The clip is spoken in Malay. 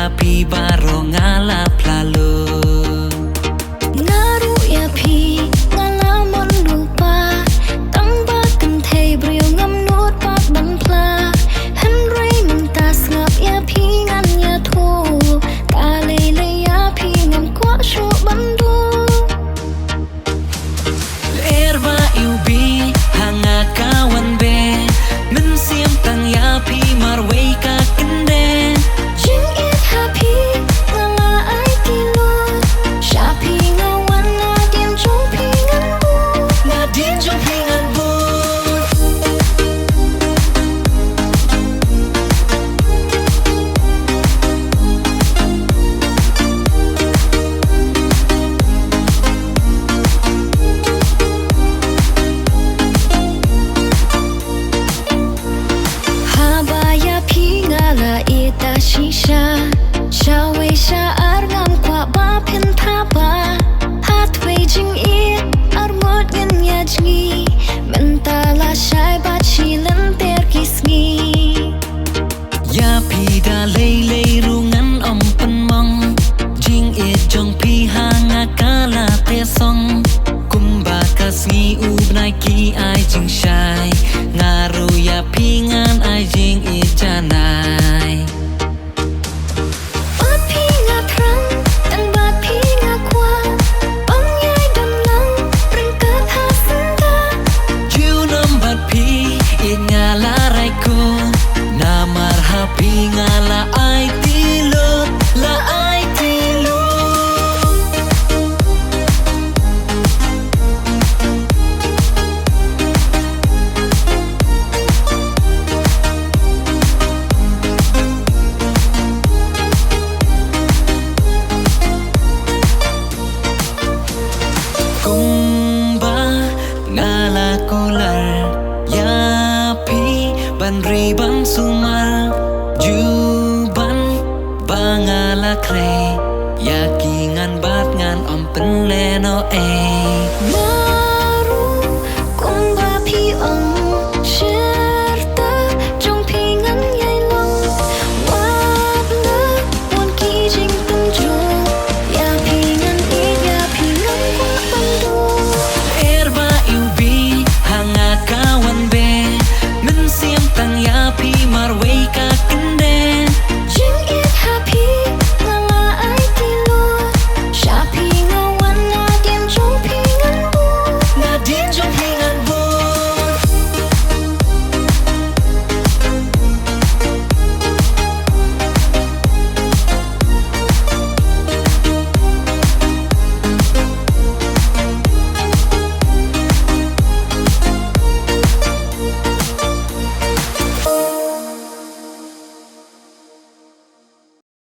ya pi baro ngala plalo Ngaru ya pi ngalamon lupa Tamba kan thei brio ngam nut pat ban pla Henry mentas ngap ya pi ngan ya thu Ta le ya pi ngam kwa shu bandu Lyer ba iwbih hanga kawan be Men siam tang ya pi marway ka kende Jing it happy ngala ai tilo Shapi ngawan ngadin jong pi ngan bu Ngadin jong pi ngan bu Habaya pi ngala ita shisha Shawe sha argam kwa ba pin thapa Hatway jing it armod ngin ya jngi Mentala shai ba chilan ter kisngi Ya pi da lay rungan om pen mong Jing it jong pi hanga kala te song Kumba kasngi ubnai ki ai jing shai Ngaru ya pi ngan ai jing it janai Bat pi nga trang dan bat pi nga kwa Bang yai dam lang ringkat hasenda Jiu nombat pi it ngala rai ko Namar hapi ngala ai tilo la ai tilo Kumba ngala kular ya pi banribang sumar juban bangala kre yakingan bat ngan om penleno Nga